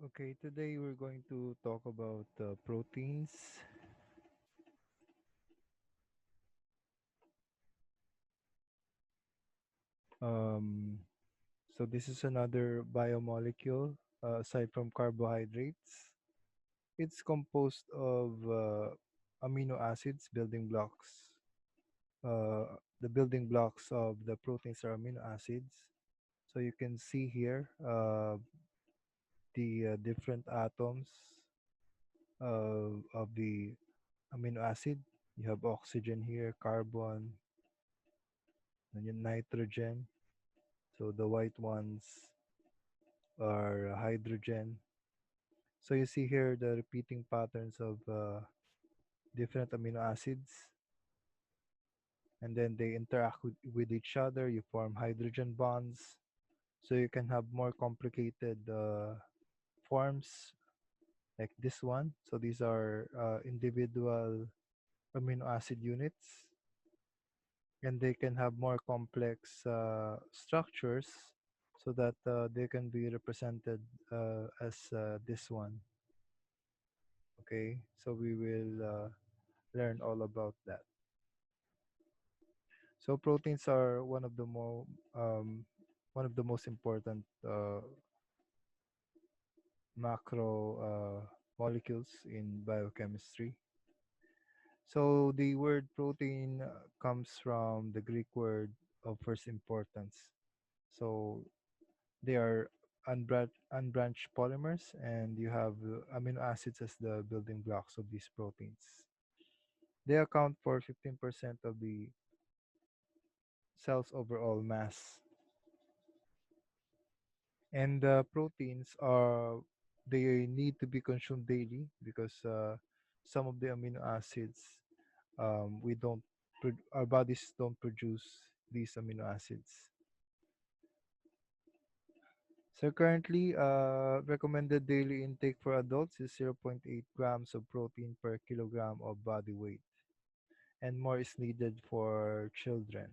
Okay, today we're going to talk about proteins. Um, so this is another biomolecule aside from carbohydrates. It's composed of amino acids, building blocks. The building blocks of the proteins are amino acids. So you can see here the different atoms of the amino acid. You have oxygen here, carbon, and yung nitrogen. So the white ones are hydrogen. So you see here the repeating patterns of different amino acids, and then they interact with each other. You form hydrogen bonds. So you can have more complicated forms like this one. So these are individual amino acid units, and they can have more complex structures so that they can be represented as this one. Okay, so we will learn all about that. So proteins are um, one of the most important macro molecules in biochemistry. So the word protein comes from the Greek word of first importance. So they are unbranched polymers, and you have amino acids as the building blocks of these proteins. They account for 15% of the cell's overall mass. And proteins are they need to be consumed daily because some of the amino acids we don't our bodies don't produce these amino acids. So currently, recommended daily intake for adults is zero point 0.8 grams of protein per kilogram of body weight, and more is needed for children.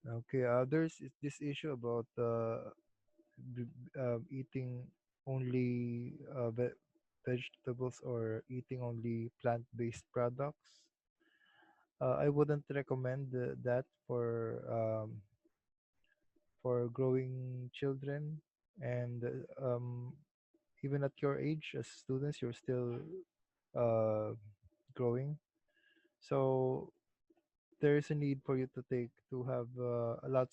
Okay, this issue about eating only vegetables or eating only plant-based products. I wouldn't recommend that for growing children, and even at your age as students, you're still uh, growing. So there is a need for you to have a lot.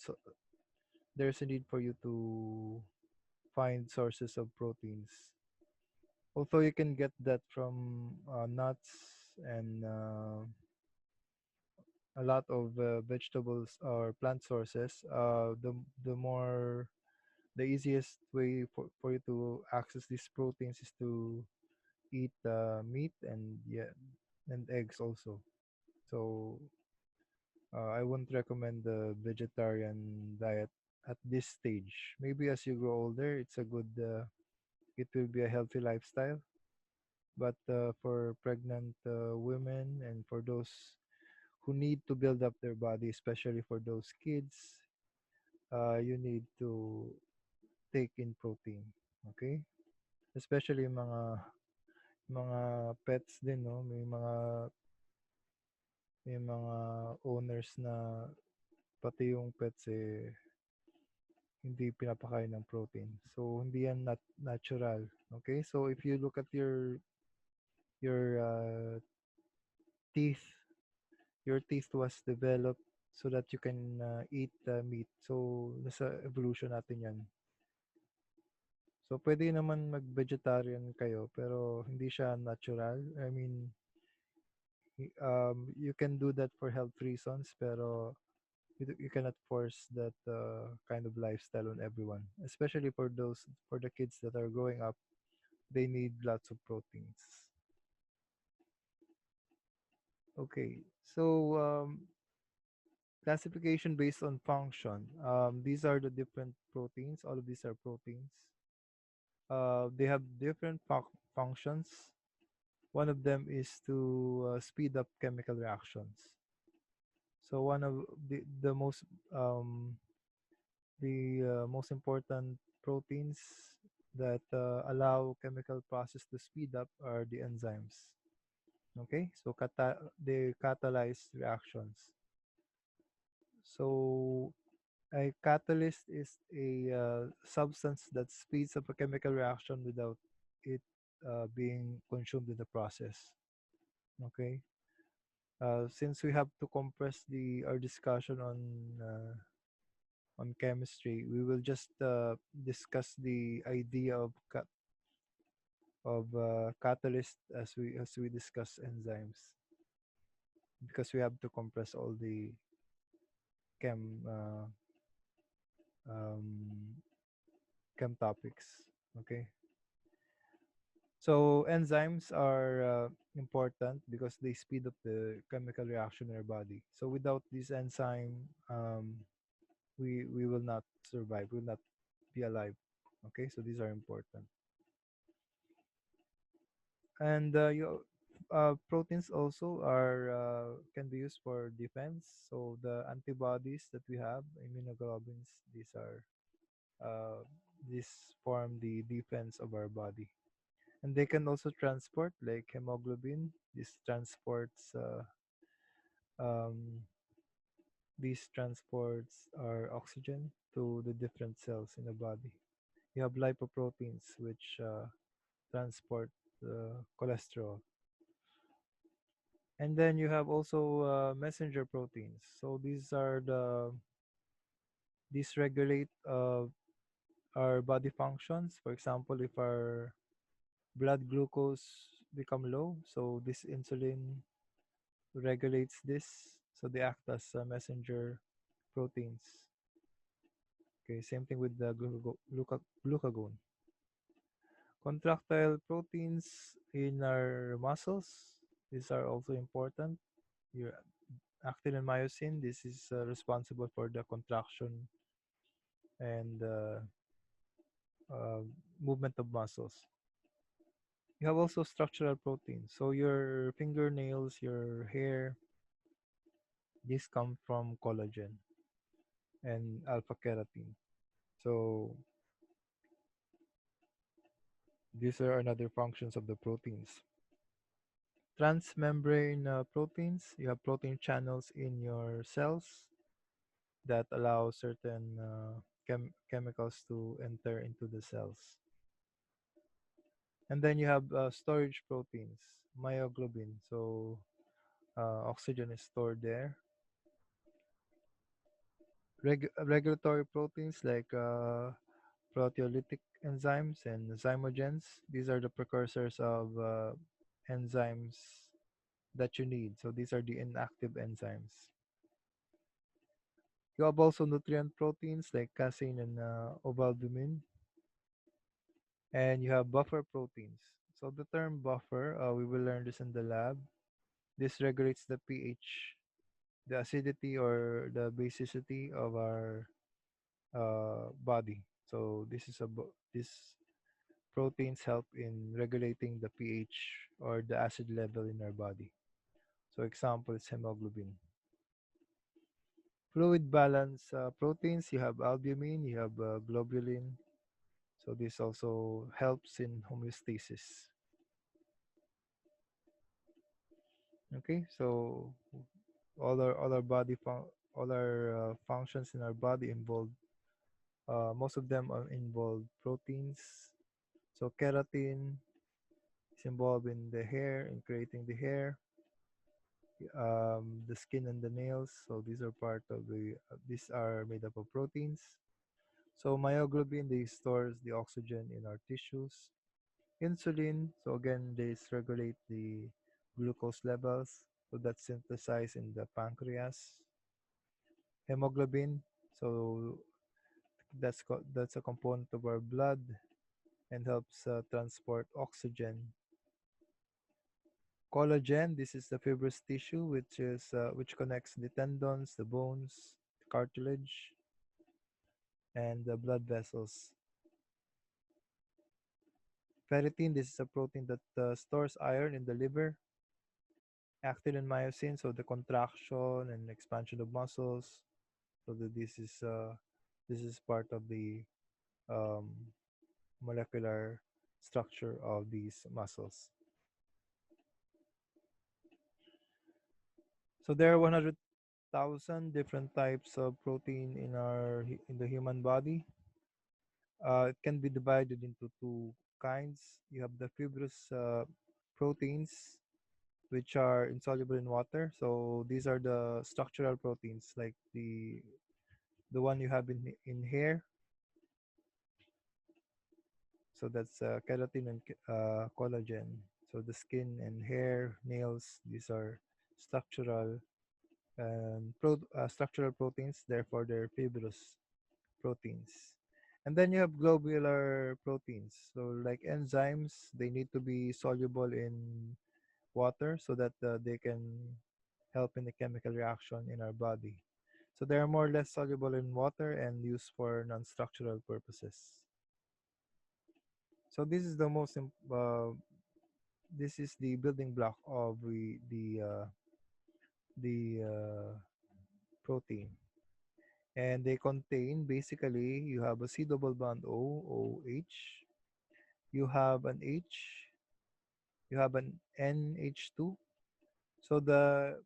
There's a need for you to find sources of proteins. Although you can get that from nuts and a lot of vegetables or plant sources, the easiest way for you to access these proteins is to eat meat and yeah, and eggs also. So I wouldn't recommend the vegetarian diet at this stage. Maybe as you grow older, it will be a healthy lifestyle. But for pregnant women and for those who need to build up their body, especially for those kids, you need to take in protein. Okay? Especially mga pets din, no? May mga owners na pati yung pets hindi pinapakain ng protein. So hindi yan natural. Okay? So if you look at your teeth, your teeth was developed so that you can eat meat. So nasa evolution natin yan. So pwede naman mag-vegetarian kayo pero hindi siya natural. I mean, you can do that for health reasons pero you cannot force that kind of lifestyle on everyone, especially for the kids that are growing up. They need lots of proteins. Okay, so classification based on function. These are the different proteins. All of these are proteins. They have different functions. One of them is to speed up chemical reactions. So one of um, the most important proteins that allow chemical process to speed up are the enzymes. Okay, so they catalyze reactions. So a catalyst is a substance that speeds up a chemical reaction without it being consumed in the process. Okay, since we have to compress the our discussion on chemistry, we will just discuss the idea of catalyst as we discuss enzymes, because we have to compress all the chem um, chem topics. Okay, so enzymes are important because they speed up the chemical reaction in our body. So without this enzyme, we will not survive. We will not be alive. Okay, so these are important. And proteins also are can be used for defense. So the antibodies that we have, immunoglobulins, uh, these form the defense of our body. And they can also transport, like hemoglobin. This transports um, these transports our oxygen to the different cells in the body. You have lipoproteins, which transport cholesterol. And then you have also messenger proteins. So these regulate our body functions. For example, if our blood glucose become low, so this insulin regulates this. So they act as messenger proteins. Okay, same thing with the glucagon. Contractile proteins in our muscles. These are also important. Your actin and myosin. This is responsible for the contraction and uh, movement of muscles. You have also structural proteins. So your fingernails, your hair, these come from collagen and alpha keratin. So these are another functions of the proteins. Transmembrane proteins. You have protein channels in your cells that allow certain chemicals to enter into the cells. And then you have storage proteins, myoglobin. So oxygen is stored there. Regulatory proteins like proteolytic enzymes and zymogens. These are the precursors of enzymes that you need. So these are the inactive enzymes. You have also nutrient proteins like casein and ovalbumin. And you have buffer proteins. So the term buffer, we will learn this in the lab. This regulates the pH, the acidity or the basicity of our body. So this proteins help in regulating the pH or the acid level in our body. So example is hemoglobin. Fluid balance proteins, you have albumin, you have globulin. So this also helps in homeostasis. Okay, so all our functions in our body involve most of them are involve proteins. So keratin is involved in the hair, in creating the hair, the skin and the nails. So these are part of these are made up of proteins. So myoglobin, they stores the oxygen in our tissues. Insulin, so again, they regulate the glucose levels. So that's synthesized in the pancreas. Hemoglobin, so that's a component of our blood and helps transport oxygen. Collagen, this is the fibrous tissue which connects the tendons, the bones, the cartilage, and the blood vessels. Ferritin, this is a protein that stores iron in the liver. Actin and myosin, so the contraction and expansion of muscles. So this is part of the um, molecular structure of these muscles. So there are 100,000 different types of protein in the human body. It can be divided into two kinds. You have the fibrous proteins, which are insoluble in water. So these are the structural proteins, like the one you have in hair. So that's keratin and collagen. So the skin and hair, nails, these are structural structural proteins. Therefore, they're fibrous proteins. And then you have globular proteins. So like enzymes, they need to be soluble in water so that they can help in the chemical reaction in our body. So they are more or less soluble in water and used for non-structural purposes. So this is the building block of the protein, and they contain basically you have a C double bond OH, you have an H, you have an NH2. So the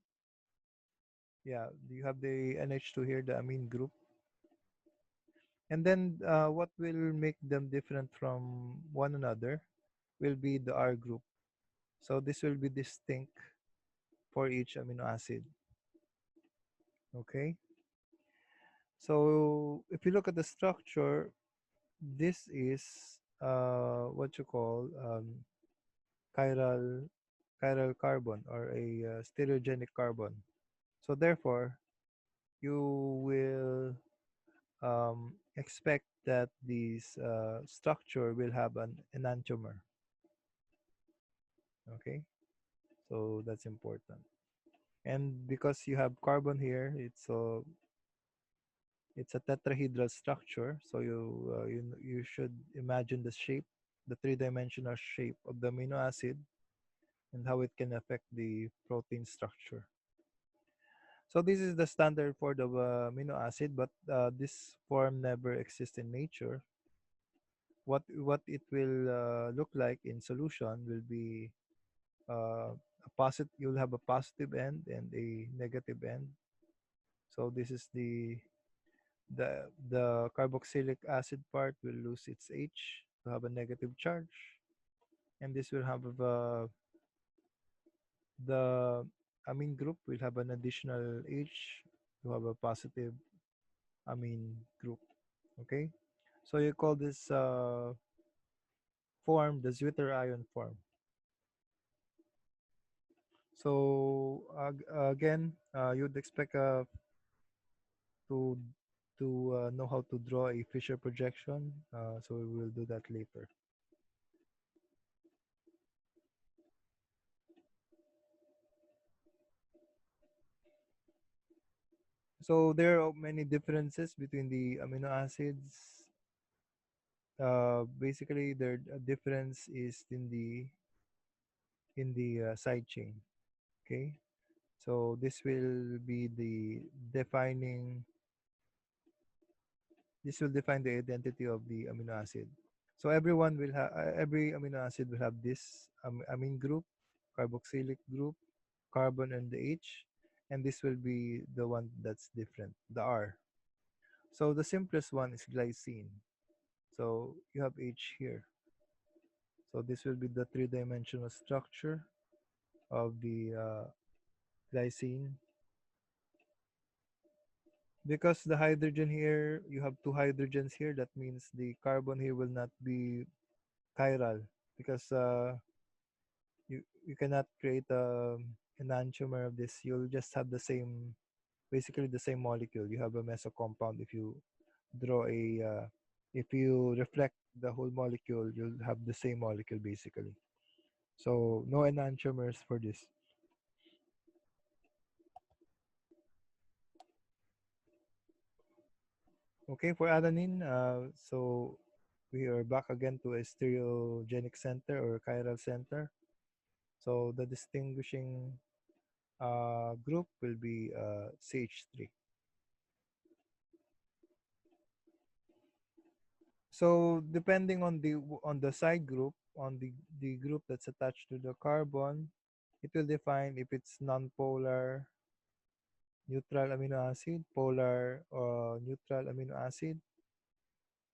yeah, you have the NH2 here, the amine group. And then what will make them different from one another will be the R group. So this will be distinct for each amino acid. Okay. So if you look at the structure, this is what you call chiral chiral carbon or a stereogenic carbon. So therefore, you will expect that this structure will have an enantiomer. Okay, so that's important. And because you have carbon here, it's a tetrahedral structure. So you should imagine the shape, the three-dimensional shape of the amino acid, and how it can affect the protein structure. So this is the standard for the amino acid, but this form never exists in nature. What it will look like in solution will be a positive. You'll have a positive end and a negative end. So this is the carboxylic acid part will lose its H to have a negative charge, and this will have the amine group will have an additional H to have a positive amine group. Okay, so you call this form the Zwitter ion form. So again, you'd expect to know how to draw a Fisher projection. So we will do that later. So there are many differences between the amino acids. Basically, their difference is in the side chain. Okay, so this will be the defining. This will define the identity of the amino acid. So every amino acid will have this amine group, carboxylic group, carbon, and the H, and this will be the one that's different, the R. So the simplest one is glycine. So you have H here. So this will be the three-dimensional structure of the glycine. Because the hydrogen here, you have two hydrogens here, that means the carbon here will not be chiral because you cannot create a enantiomer of this. You'll just have the same, basically the same molecule. You have a meso compound. If you draw if you reflect the whole molecule, you'll have the same molecule basically. So no enantiomers for this. Okay, for adenine, so we are back again to a stereogenic center or chiral center. So the distinguishing group will be CH3. So depending on the side group, on the group that's attached to the carbon, it will define if it's non-polar neutral amino acid, polar neutral amino acid,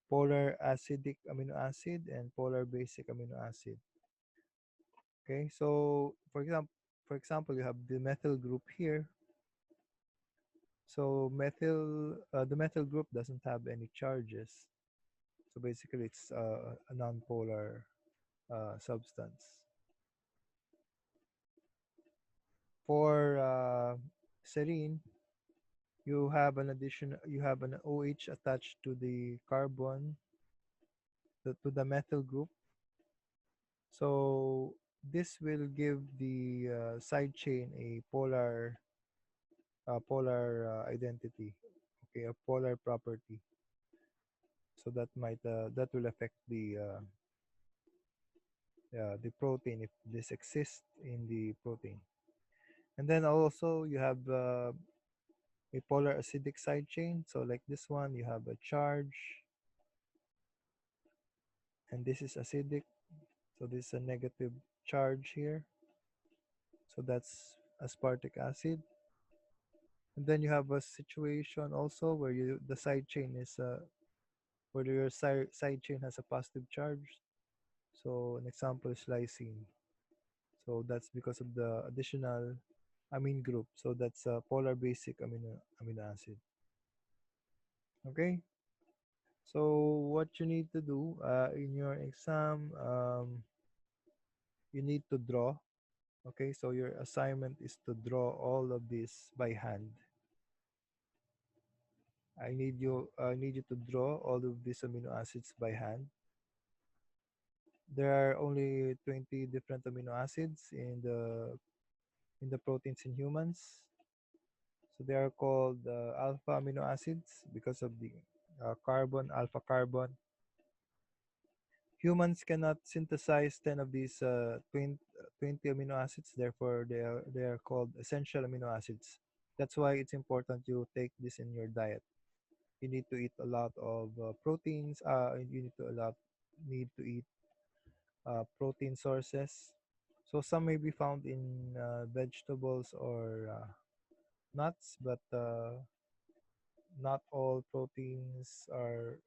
polar acidic amino acid, and polar basic amino acid. Okay, so for example, you have the methyl group here. So the methyl group doesn't have any charges. So basically, it's a non-polar substance. For serine, you have an OH attached to the carbon to the methyl group. So this will give the side chain a polar identity, okay, a polar property. So that will affect the protein if this exists in the protein. And then also you have a polar acidic side chain. So like this one, you have a charge, and this is acidic. So this is a negative charge here. So that's aspartic acid. And then you have a situation also where the side chain is where your side chain has a positive charge. So an example is lysine. So that's because of the additional amine group. So that's a polar basic amino acid. Okay. So what you need to do in your exam, you need to draw. Okay. So your assignment is to draw all of this by hand. I need you to draw all of these amino acids by hand. There are only 20 different amino acids in the proteins in humans. So they are called alpha amino acids because of the carbon, alpha carbon. Humans cannot synthesize 10 of these 20 amino acids, therefore they are called essential amino acids. That's why it's important you take this in your diet. You need to eat a lot of proteins. You need to eat protein sources. So some may be found in vegetables or nuts, but not all proteins are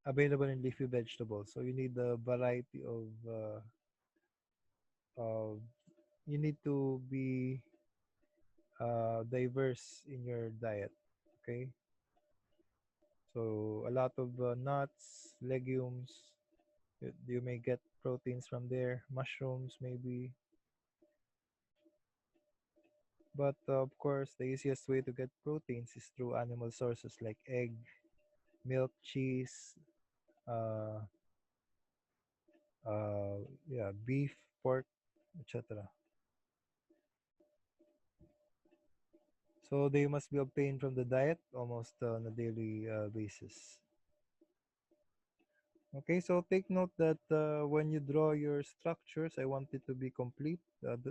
available in leafy vegetables. So you need a variety of you need to be diverse in your diet. Okay, so a lot of nuts, legumes. You may get proteins from there. Mushrooms, maybe. But of course, the easiest way to get proteins is through animal sources like egg, milk, cheese, uh, uh, yeah, beef, pork, etc. So they must be obtained from the diet almost on a daily basis. Okay, so take note that when you draw your structures, I want it to be complete.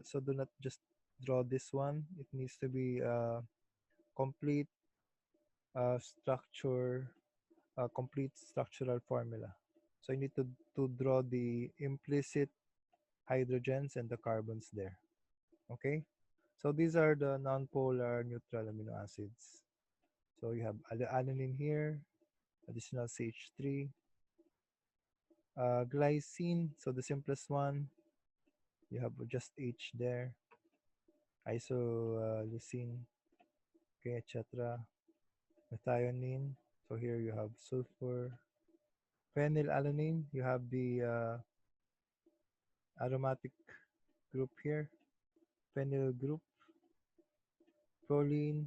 So do not just draw this one. It needs to be complete structure, complete structural formula. So you need to draw the implicit hydrogens and the carbons there. Okay, so these are the nonpolar neutral amino acids. So you have alanine here, additional CH3, glycine. So the simplest one, you have just H there, isoleucine, okay, etc. Methionine. So here you have sulfur. Phenylalanine, you have the aromatic group here, phenyl group, proline,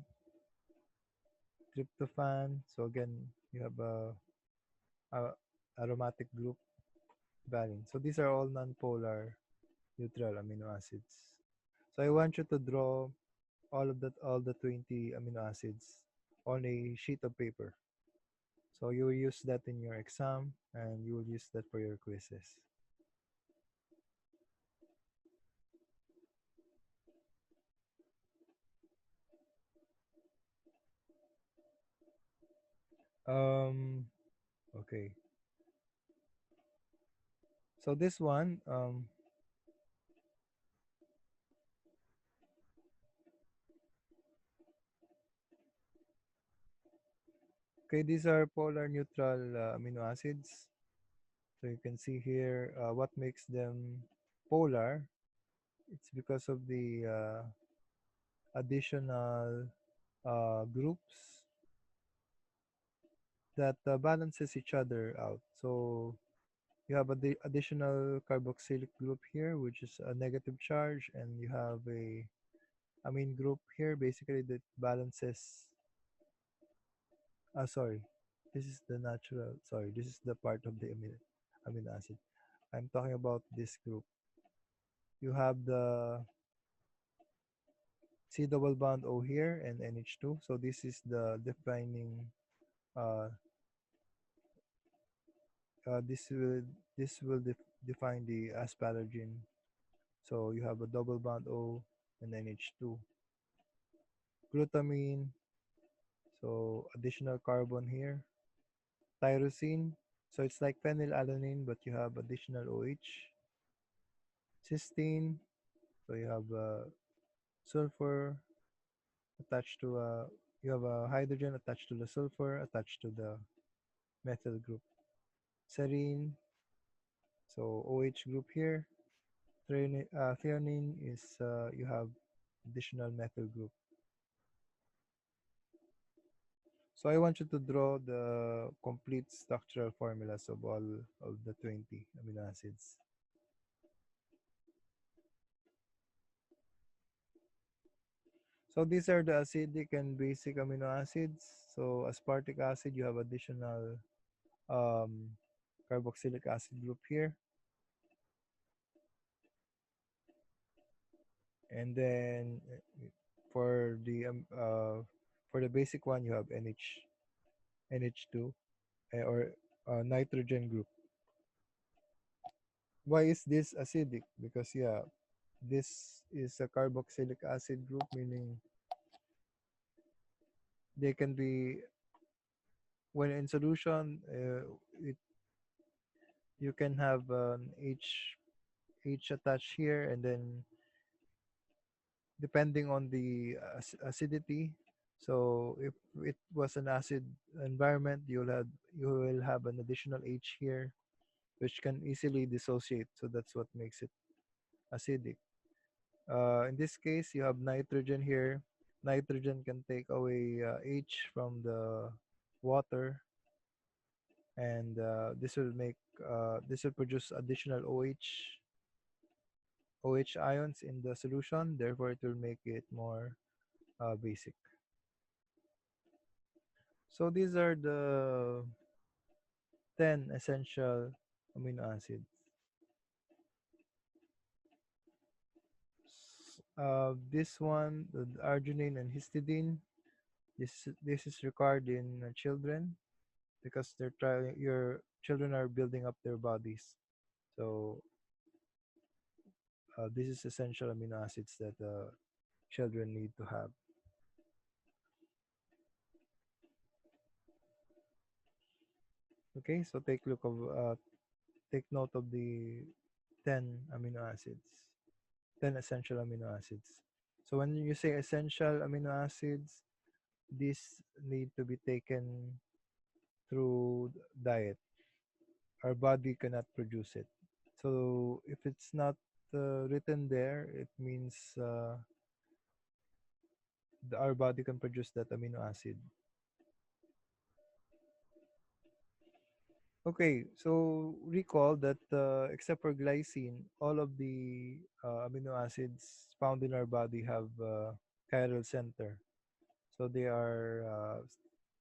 tryptophan. So again, you have a aromatic group, valine. So these are all nonpolar neutral amino acids. So I want you to draw all the 20 amino acids on a sheet of paper. So you will use that in your exam and you will use that for your quizzes. Um, okay. So this one, okay, these are polar neutral amino acids. So you can see here what makes them polar. It's because of the additional groups that balances each other out. So you have the additional carboxylic group here, which is a negative charge, and you have a amine group here, basically that balances. Sorry, this is the natural. Sorry, this is the part of the amino acid. I'm talking about this group. You have the C double bond O here and NH2. So this is the defining. Uh, this will define the asparagine. So you have a double bond O and NH2. Glutamine. So additional carbon here. Tyrosine. So it's like phenylalanine, but you have additional OH. Cysteine. So you have sulfur attached to you have a hydrogen attached to the sulfur attached to the methyl group. Serine, so OH group here. Threonine is you have additional methyl group. So I want you to draw the complete structural formulas of all of the 20 amino acids. So these are the acidic and basic amino acids. So aspartic acid, you have additional um, carboxylic acid group here. And then for the for the basic one, you have NH2 or nitrogen group. Why is this acidic? Because yeah, this is a carboxylic acid group, meaning they can be when in solution, you can have an H attached here, and then depending on the acidity. So if it was an acid environment, you will have an additional H here, which can easily dissociate. So that's what makes it acidic. In this case, you have nitrogen here. Nitrogen can take away H from the water, and this will produce additional OH ions in the solution. Therefore, it will make it more basic. So these are the 10 essential amino acids. This one, the arginine and histidine, this is required in children because they're trying. Your children are building up their bodies. So this is essential amino acids that children need to have. Okay, so take note of the 10 amino acids, 10 essential amino acids. So when you say essential amino acids, these need to be taken through diet. Our body cannot produce it. So if it's not written there, it means our body can produce that amino acid. Okay, so recall that except for glycine, all of the amino acids found in our body have chiral center. So they are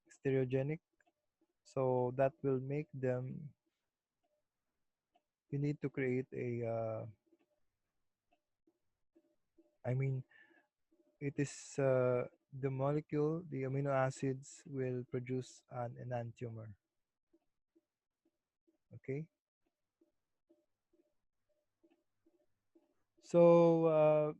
stereogenic. So that will make them, you need to create I mean, it is the molecule, the amino acids will produce an enantiomer. Okay. So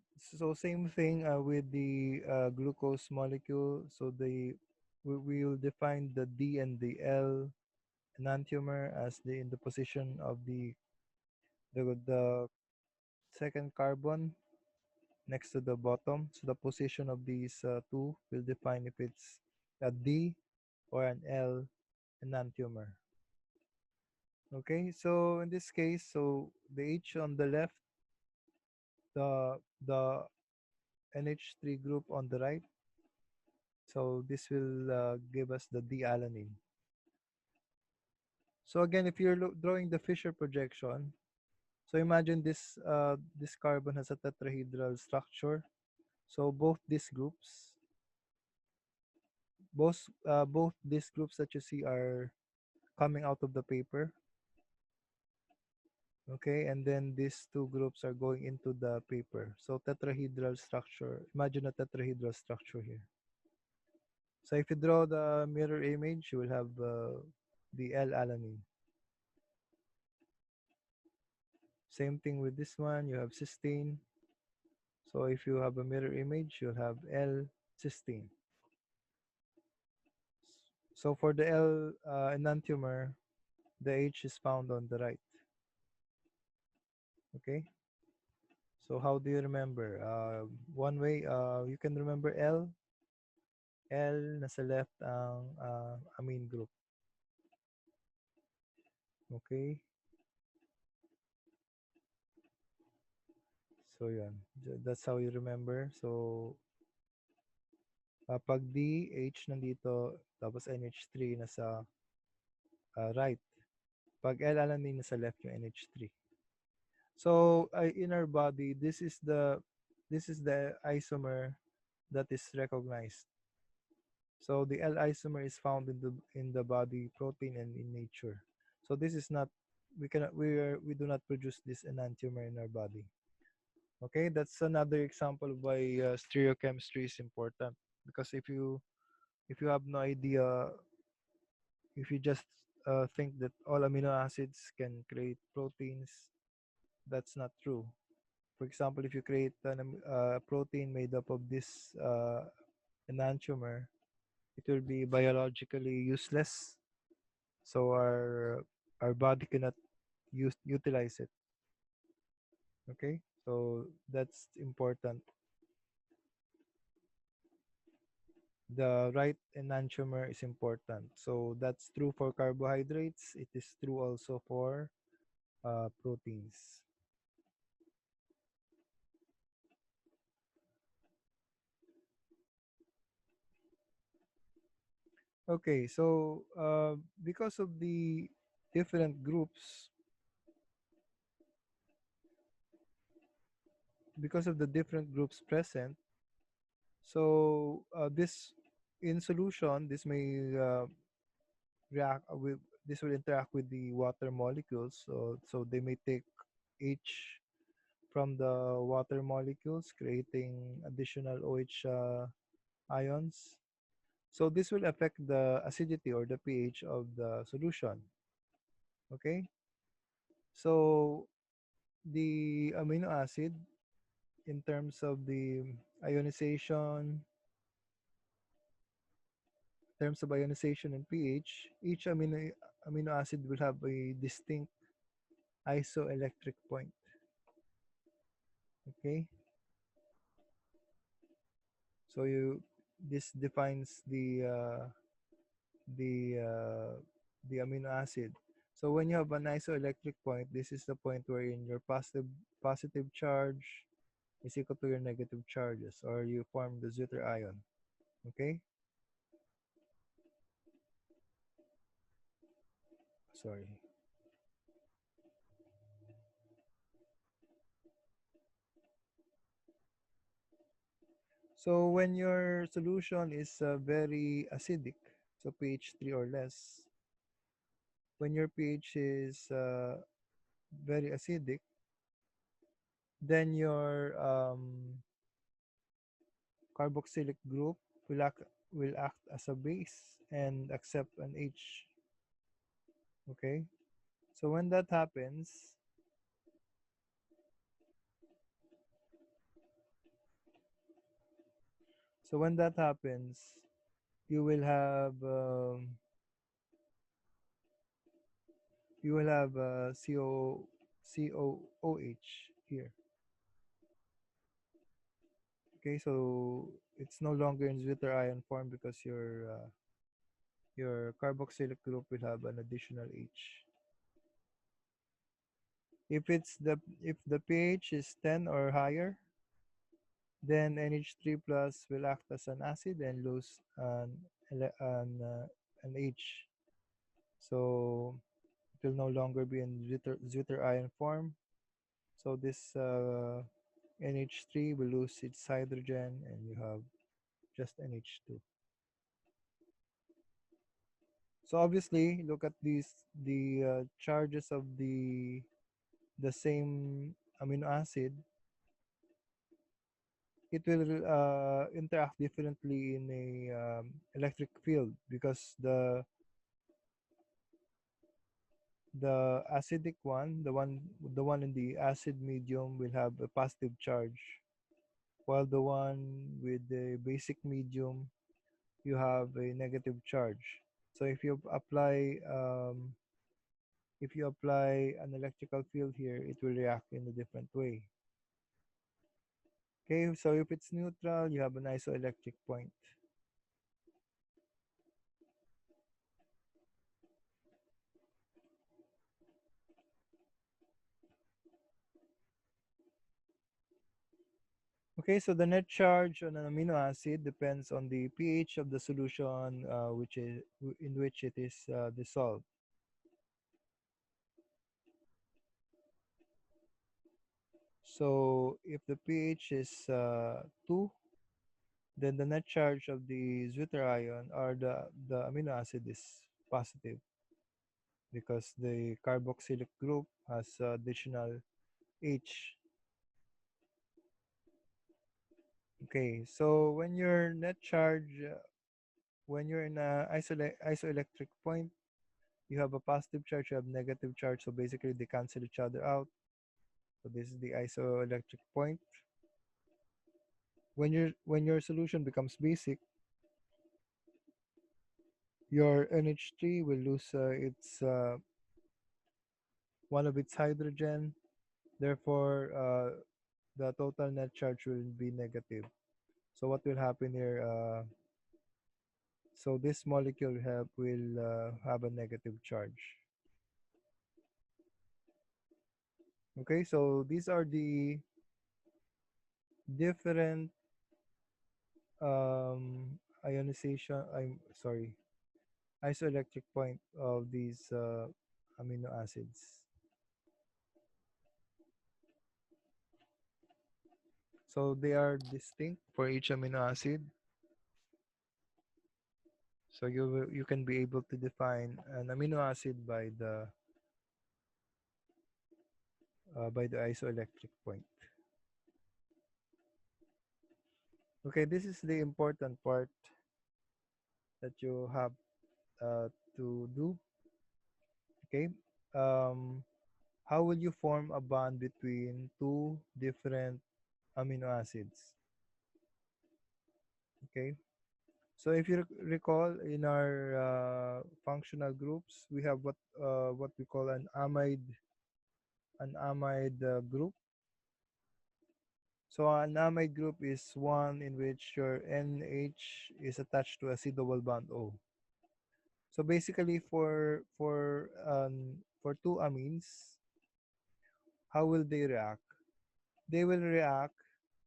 same thing with the glucose molecule. So we will define the D and the L enantiomer as in the position of the The second carbon next to the bottom. So the position of these two will define if it's a D or an L enantiomer. Okay, so in this case, so the H on the left, the NH3 group on the right. So this will give us the D-alanine. So again, if you're drawing the Fisher projection, so imagine this carbon has a tetrahedral structure. So both these groups that you see are coming out of the paper. Okay, and then these two groups are going into the paper. So tetrahedral structure. Imagine a tetrahedral structure here. So if you draw the mirror image, you will have the L-alanine. Same thing with this one. You have cysteine. So if you have a mirror image, you'll have L-cysteine. So for the L enantiomer, the H is found on the right. Okay. So how do you remember? One way, you can remember L nasa left ang amine group. Okay. So yan. That's how you remember. So pag D, H nandito, tapos NH3 nasa right. Pag L-alanine nasa left yung NH3. So in our body, this is the isomer that is recognized. So the L isomer is found in the body protein and in nature. So this is not we do not produce this enantiomer in our body. Okay, that's another example of why stereochemistry is important, because if you have no idea, if you just think that all amino acids can create proteins, that's not true. For example, if you create a protein made up of this enantiomer, it will be biologically useless. So our body cannot utilize it. Okay, so that's important. The right enantiomer is important. So that's true for carbohydrates. It is true also for proteins. Okay, so because of the different groups, because of the different groups present, so this in solution, this may react with this will interact with the water molecules. So they may take H from the water molecules, creating additional OH ions. So this will affect the acidity or the pH of the solution. Okay, so the amino acid, in terms of the ionization, and pH, each amino acid will have a distinct isoelectric point. Okay, so this defines the uh, the amino acid. So when you have an isoelectric point, this is the point wherein your positive charge is equal to your negative charges, or you form the Zwitter ion. Okay, sorry. So when your solution is very acidic, so pH 3 or less, when your pH is very acidic, then your carboxylic group will act as a base and accept an H. Okay, so when that happens, so when that happens, you will have CO COOH here. Okay, so it's no longer in zwitter ion form because your carboxylic group will have an additional H. If the pH is 10 or higher, then NH3 plus will act as an acid and lose an H. So it will no longer be in zwitter ion form. So this NH3 will lose its hydrogen and you have just NH2. So obviously, look at the charges of the same amino acid. It will interact differently in a electric field because the acidic one, the one in the acid medium will have a positive charge, while the one with the basic medium you have a negative charge. So if you apply an electrical field here, it will react in a different way. Okay, so if it's neutral, you have an isoelectric point. Okay, so the net charge on an amino acid depends on the pH of the solution in which it is dissolved. So if the pH is 2, then the net charge of the zwitter ion or the amino acid is positive because the carboxylic group has additional H. Okay, so when you're in a isoelectric point, you have a positive charge, you have negative charge, so basically they cancel each other out. So this is the isoelectric point. When your solution becomes basic, your NH3 will lose its one of its hydrogen. Therefore, the total net charge will be negative. So what will happen here? So this molecule will have a negative charge. Okay, so these are the different ionization. I'm sorry, isoelectric point of these amino acids. So they are distinct for each amino acid. So you can be able to define an amino acid by the isoelectric point. Okay, this is the important part that you have to do. Okay, um, how will you form a bond between two different amino acids? Okay, so if you recall in our functional groups, we have what we call an amide group. So an amide group is one in which your NH is attached to a C double bond O. So basically, for two amines, how will they react? They will react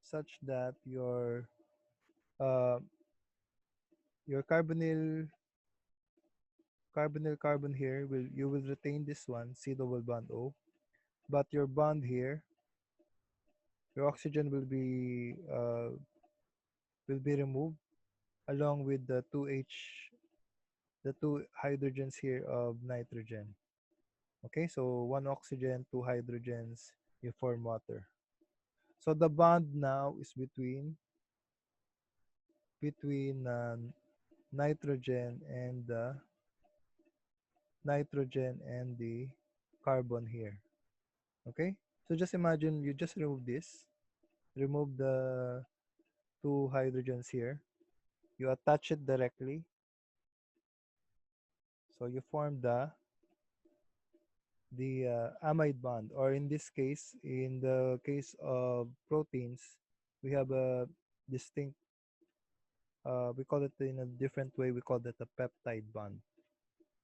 such that uh, your carbonyl carbon here will retain this one C double bond O, but your bond here, your oxygen will be removed along with the two hydrogens here of nitrogen. Okay, so one oxygen, two hydrogens, you form water. So the bond now is between nitrogen and the carbon here. Okay, so just imagine you just remove the two hydrogens here, you attach it directly, so you form the amide bond, or in this case, in the case of proteins, we have a distinct, we call it in a different way, we call that a peptide bond.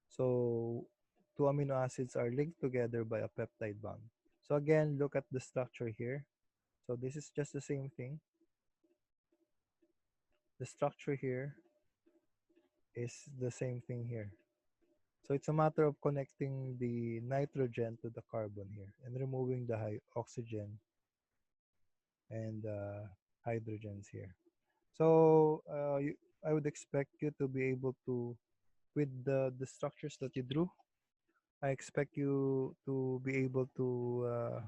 So two amino acids are linked together by a peptide bond. So again, look at the structure here. So this is just the same thing. The structure here is the same thing here. So it's a matter of connecting the nitrogen to the carbon here and removing the oxygen and hydrogens here. So I would expect you to be able to, with the structures that you drew, I expect you to be able to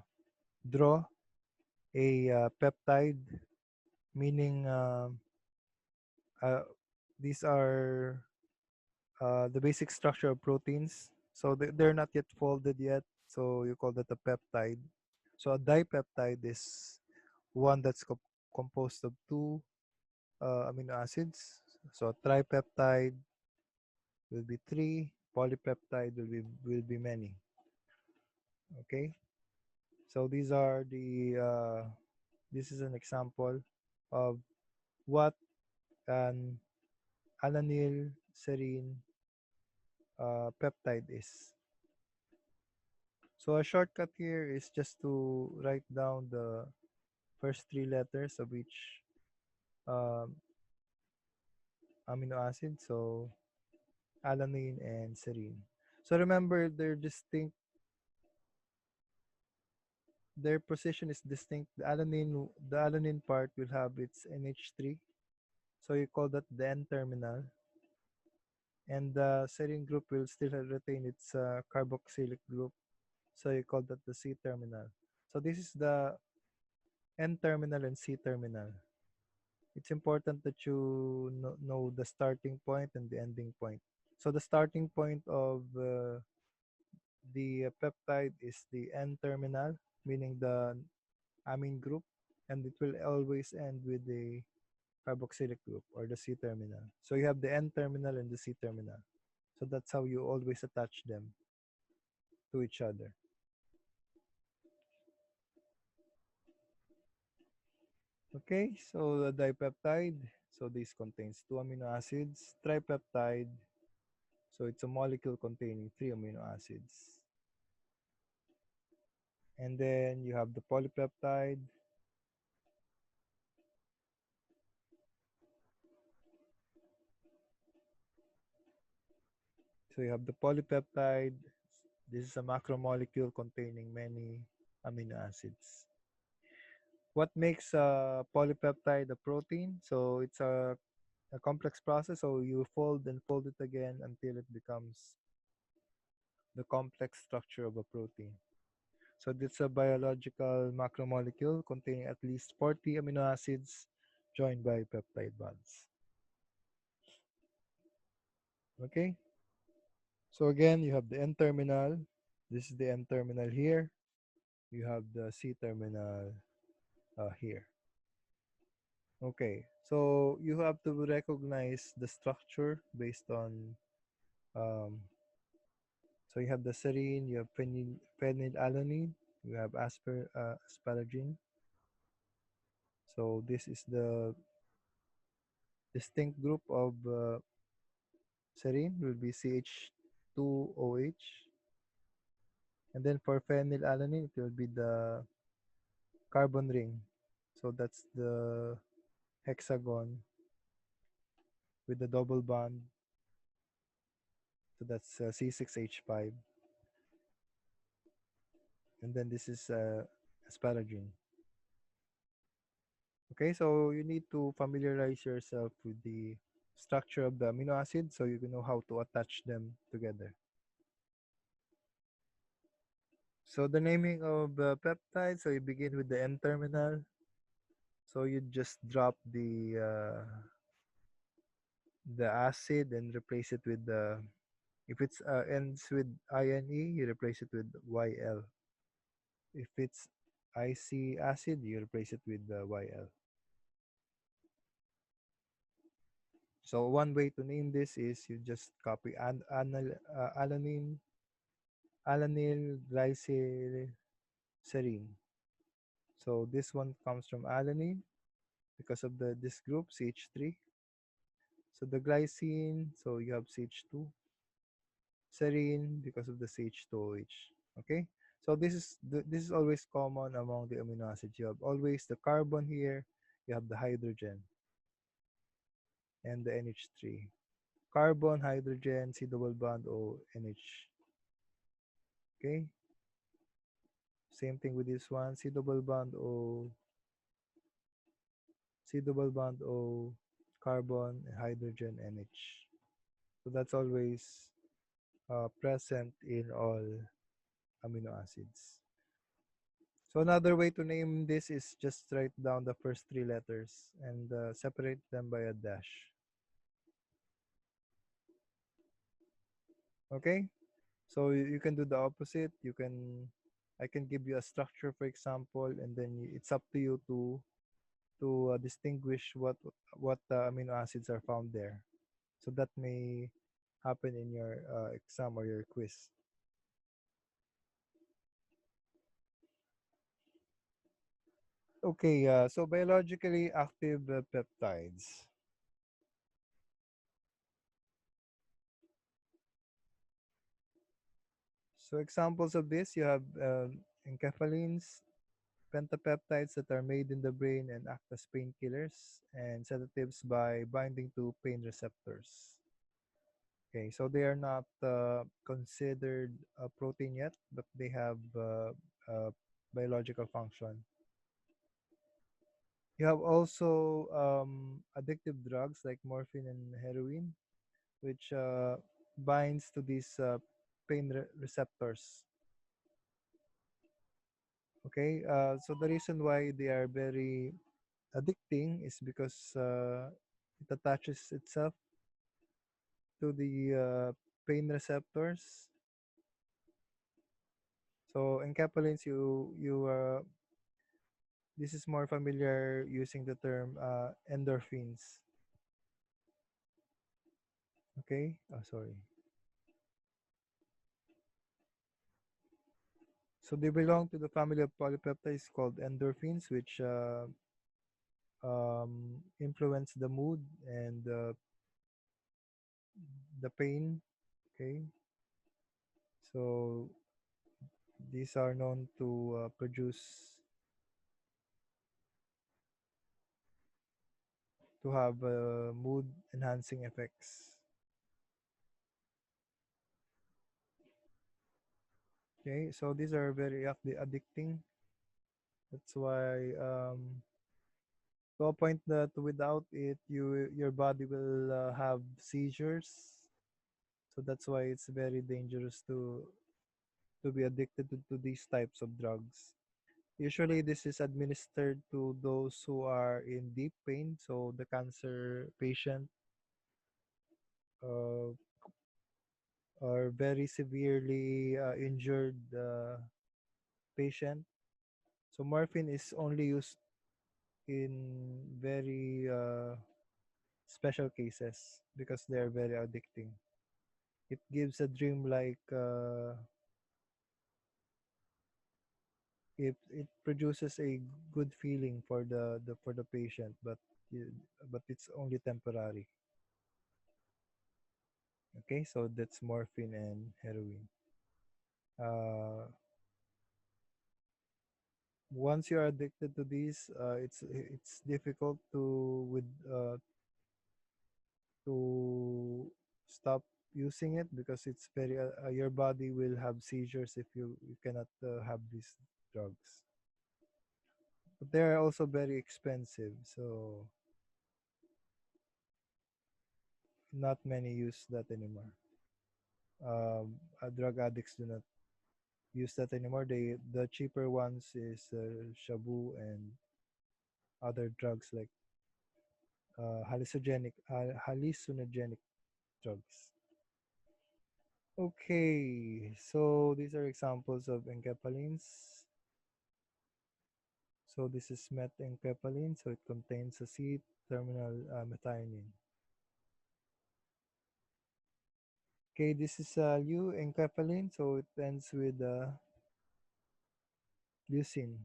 draw a peptide, meaning uh, these are the basic structure of proteins. So they're not yet folded yet. So you call that a peptide. So a dipeptide is one that's composed of two amino acids. So a tripeptide will be three. Polypeptide will be many. Okay. So these are the this is an example of what an alanine serine peptide is. So a shortcut here is just to write down the first three letters of each um, amino acid. So alanine and serine. So remember, they're distinct. Their position is distinct. The alanine part will have its NH3. So you call that the N terminal. And the serine group will still retain its carboxylic group. So you call that the C terminal. So this is the N terminal and C terminal. It's important that you know the starting point and the ending point. So the starting point of the peptide is the N terminal, meaning the amine group, and it will always end with the carboxylic group or the C terminal. So you have the N terminal and the C terminal. So that's how you always attach them to each other. Okay, so the dipeptide, so this contains two amino acids. Tripeptide, so it's a molecule containing three amino acids. And then you have the polypeptide. So you have the polypeptide. This is a macromolecule containing many amino acids. What makes a polypeptide a protein? So it's a complex process. So you fold and fold it again until it becomes the complex structure of a protein. So it's a biological macromolecule containing at least 40 amino acids joined by peptide bonds. Okay? So again, you have the N terminal. This is the N terminal here. You have the C terminal here. Okay, so you have to recognize the structure based on, um, so you have the serine, you have phenylalanine, you have asparagine. So this is the distinct group of serine will be CH2OH. And then for phenylalanine, it will be the carbon ring. So that's the hexagon with the double bond. So that's C6H5. And then this is asparagine. Okay, so you need to familiarize yourself with the structure of the amino acid so you can know how to attach them together. So the naming of the peptide, so you begin with the N terminal. So you just drop the acid and replace it with the, if it's ends with INE, you replace it with YL. If it's IC acid, you replace it with the YL. So one way to name this is you just copy alanine Alanyl glycylserine. So this one comes from alanine because of this group CH3. So the glycine, so you have CH2, serine because of the CH2OH. Okay, so this is always common among the amino acids. You have always the carbon here, you have the hydrogen and the NH3. Carbon, hydrogen, C double bond O, NH. Okay, same thing with this one, C double bond O, C double bond O, carbon, hydrogen, NH. So that's always present in all amino acids. So another way to name this is just write down the first three letters and separate them by a dash. Okay? So you can do the opposite. I can give you a structure, for example, and then it's up to you to distinguish what amino acids are found there. So that may happen in your exam or your quiz. Okay, so biologically active peptides. So examples of this, you have enkephalines, pentapeptides that are made in the brain and act as painkillers and sedatives by binding to pain receptors. Okay, so they are not considered a protein yet, but they have biological function. You have also addictive drugs like morphine and heroin, which binds to these receptors. Okay, so the reason why they are very addicting is because it attaches itself to the pain receptors. So in enkephalines, this is more familiar using the term endorphins. Okay, oh, sorry. So they belong to the family of polypeptides called endorphins, which influence the mood and the pain. Okay, so these are known to produce to have mood enhancing effects. Okay, so these are very addicting. That's why to a point that without it, your body will have seizures. So that's why it's very dangerous to be addicted to these types of drugs. Usually, this is administered to those who are in deep pain. So the cancer patient uh, or very severely injured patient. So morphine is only used in very special cases because they are very addicting. It gives a dream-like. It produces a good feeling for the patient, but it's only temporary. Okay, so that's morphine and heroin. Uh, Once you're addicted to these, it's difficult to stop using it because it's very your body will have seizures if you cannot have these drugs. But they're also very expensive, so not many use that anymore. Drug addicts do not use that anymore. The cheaper ones is shabu and other drugs like hallucinogenic drugs. Okay, so these are examples of enkephalines. So this is methenkephaline, so it contains a C terminal methionine. Okay, this is enkephaline, so it ends with leucine.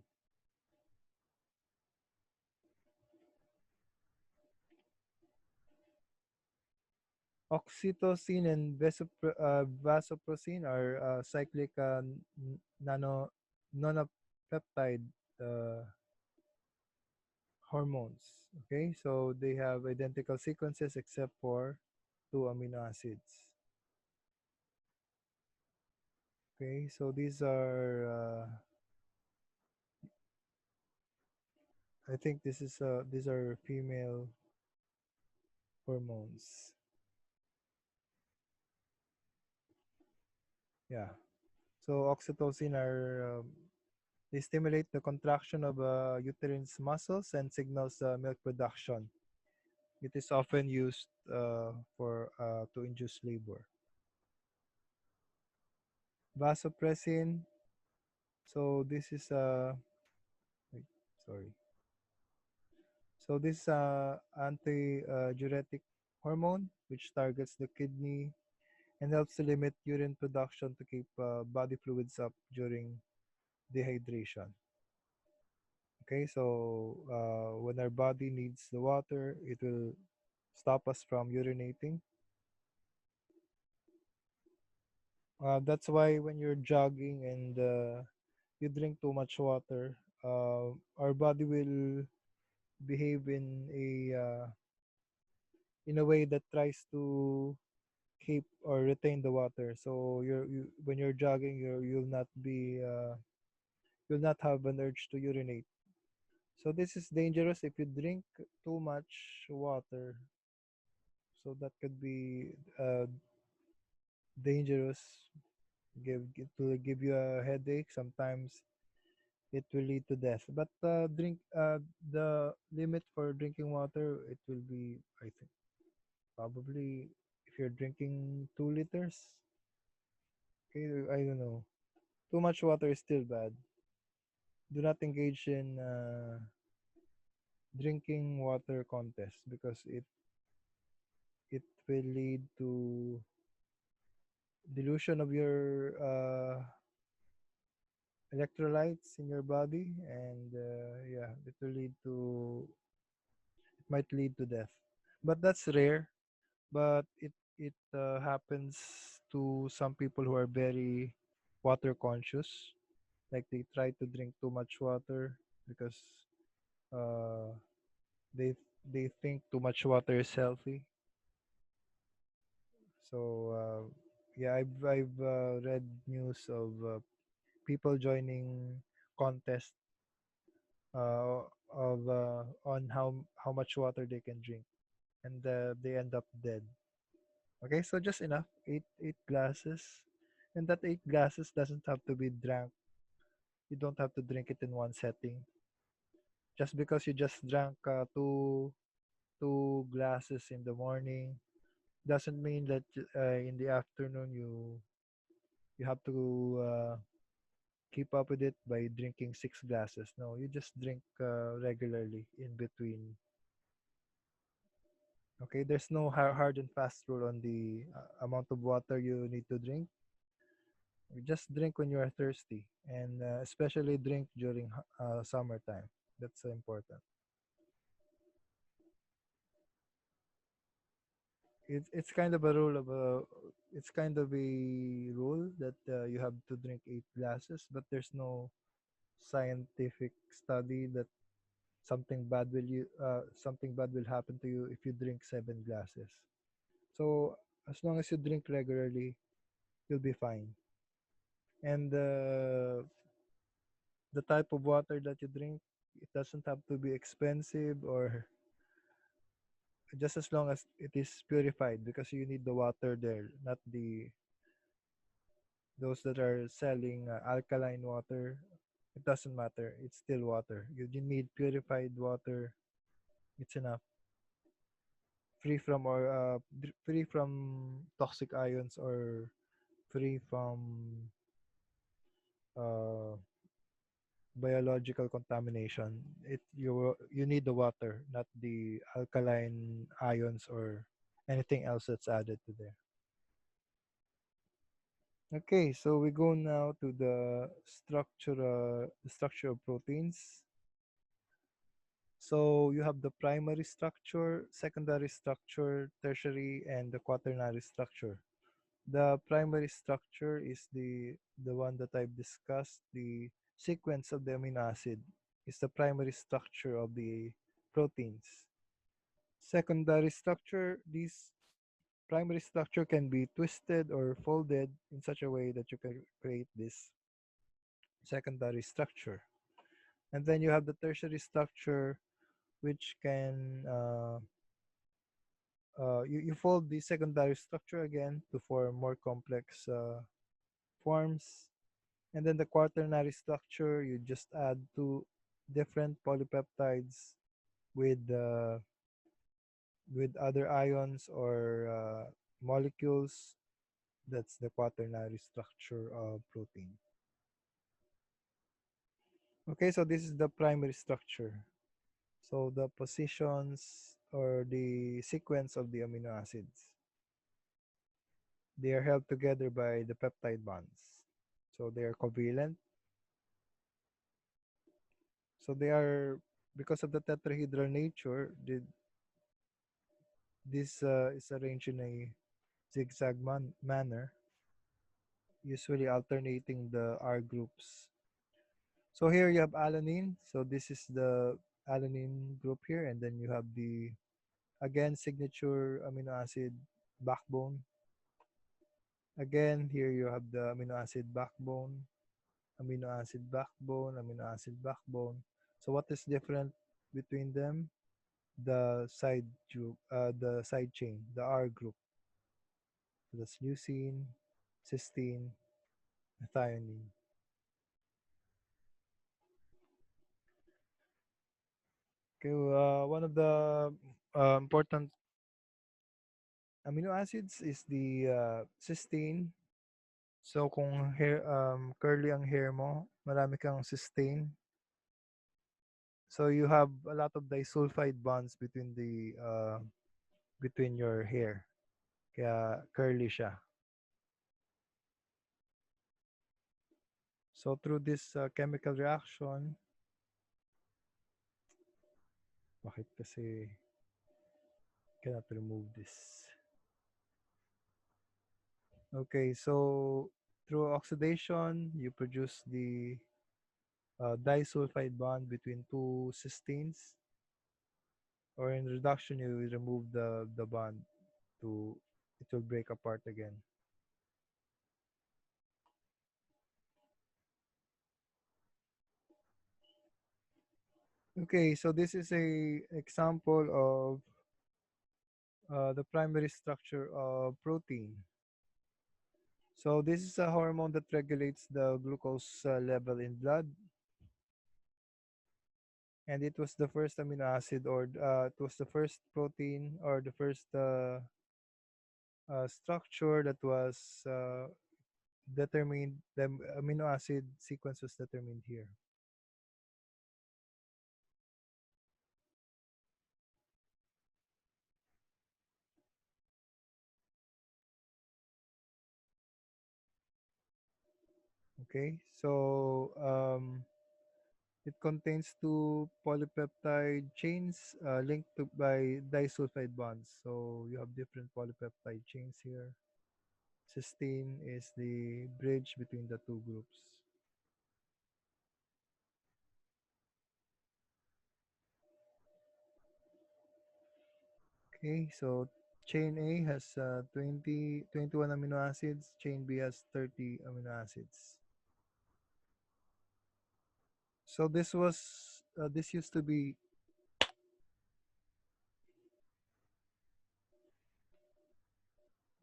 Oxytocin and vasopressin are cyclic nano nonopeptide uh, hormones. Okay, so they have identical sequences except for two amino acids. Okay, so I think these are female hormones. Yeah. So oxytocin are they stimulate the contraction of uterine's muscles and signals milk production. It is often used for to induce labor. Vasopressin. So this is wait, sorry. So this is anti-diuretic hormone which targets the kidney and helps to limit urine production to keep body fluids up during dehydration. Okay, so when our body needs the water, it will stop us from urinating. That's why when you're jogging and you drink too much water, our body will behave in a way that tries to keep or retain the water. So when you're jogging, you'll not have an urge to urinate. So this is dangerous if you drink too much water. So that could be dangerous. It will give you a headache. Sometimes it will lead to death. But drink the limit for drinking water. It will be, I think, probably if you're drinking 2 liters. Okay, I don't know. Too much water is still bad. Do not engage in drinking water contest because it will lead to dilution of your electrolytes in your body, and yeah, it might lead to death. But that's rare. But it happens to some people who are very water conscious. Like they try to drink too much water because uh, they they think too much water is healthy. So yeah, I've read news of people joining contests of on how much water they can drink, and they end up dead. Okay, so just enough, eight glasses, and that 8 glasses doesn't have to be drank. You don't have to drink it in one setting. Just because you just drank two glasses in the morning doesn't mean that in the afternoon you have to keep up with it by drinking 6 glasses. No, you just drink regularly in between. Okay, there's no hard and fast rule on the amount of water you need to drink. You just drink when you are thirsty, and especially drink during summertime. That's important. It's kind of a rule of a it's kind of a rule that you have to drink 8 glasses, but there's no scientific study that something bad will happen to you if you drink 7 glasses. So as long as you drink regularly, you'll be fine. And the type of water that you drink, it doesn't have to be expensive or just as long as it is purified because you need the water there, not the those that are selling alkaline water. It doesn't matter. It's still water. You need purified water. It's enough. Free from toxic ions or free from uh, biological contamination. You need the water, not the alkaline ions or anything else that's added to there. Okay, so we go now to the structure of proteins. So you have the primary structure, secondary structure, tertiary, and the quaternary structure. The primary structure is the one that I've discussed. The sequence of the amino acid is the primary structure of the proteins. Secondary structure, these primary structure can be twisted or folded in such a way that you can create this secondary structure. And then you have the tertiary structure, which can you fold the secondary structure again to form more complex forms. And then the quaternary structure, you just add two different polypeptides with uh, with other ions or molecules. That's the quaternary structure of protein. Okay, so this is the primary structure. So the positions or the sequence of the amino acids, they are held together by the peptide bonds. So they are covalent. So they are, because of the tetrahedral nature, this is arranged in a zigzag manner, usually alternating the R groups. So here you have alanine. So this is the alanine group here, and then you have the again signature amino acid backbone. Again, here you have the amino acid backbone, amino acid backbone, amino acid backbone. So what is different between them? The side chain, the R group. So that's leucine, cysteine, methionine. Okay, one of the important amino acids is the cysteine. So kung curly ang hair mo, marami kang cysteine. So you have a lot of disulfide bonds between your hair. Kaya curly siya. So through this chemical reaction, bakit kasi cannot remove this? Okay, so through oxidation, you produce the disulfide bond between two cysteines, or in reduction, you remove the bond to it will break apart again. Okay, so this is a example of the primary structure of protein. So this is a hormone that regulates the glucose level in blood, and it was the first amino acid, or it was the first protein, or the first structure that was determined. The amino acid sequence was determined here. Okay, so it contains two polypeptide chains linked by disulfide bonds. So you have different polypeptide chains here. Cysteine is the bridge between the two groups. Okay, so chain A has 21 amino acids, chain B has 30 amino acids. So this used to be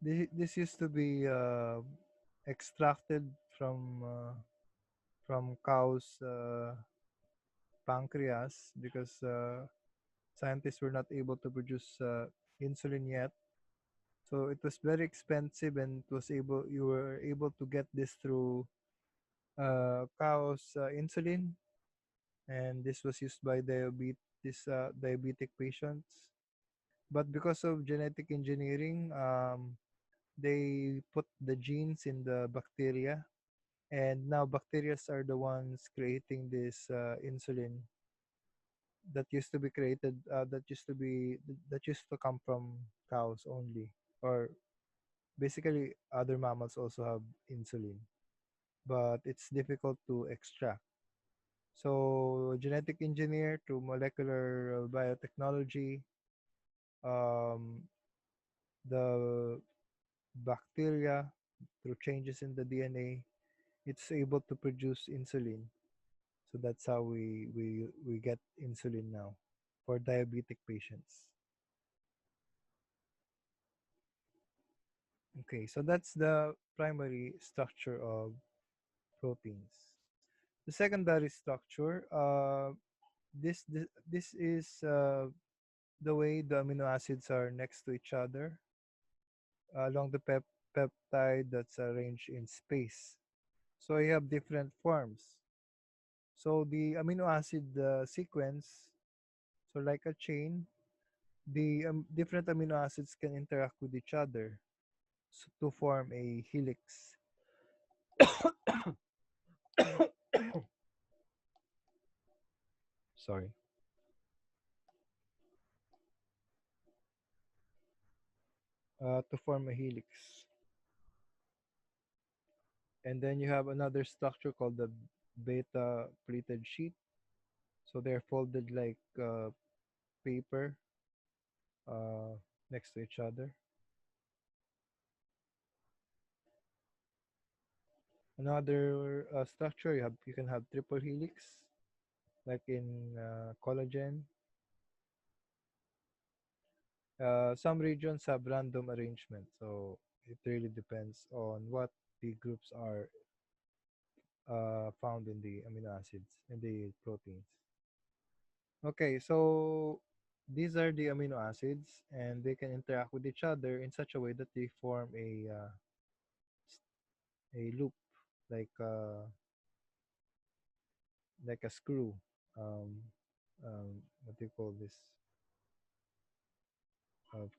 this used to be extracted from cows' pancreas, because scientists were not able to produce insulin yet. So it was very expensive, and you were able to get this through cows' insulin, and this was used by diabetic patients. But because of genetic engineering, they put the genes in the bacteria, and now bacteria are the ones creating this insulin that used to be created that used to come from cows only, or basically other mammals also have insulin, but it's difficult to extract. So genetic engineer to molecular biotechnology, um, the bacteria, through changes in the DNA, it's able to produce insulin. So that's how we get insulin now for diabetic patients. Okay, so that's the primary structure of proteins. The secondary structure, this is the way the amino acids are next to each other along the peptide that's arranged in space. So you have different forms. So the amino acid sequence, so like a chain, the different amino acids can interact with each other to form a helix. Sorry. To form a helix. And then you have another structure called the beta pleated sheet. So they're folded like paper uh, next to each other. Another structure, you can have triple helix, like in collagen. Some regions have random arrangement, so it really depends on what the groups are found in the amino acids and the proteins. Okay, so these are the amino acids, and they can interact with each other in such a way that they form a loop, like like a screw. Um, what do you call this?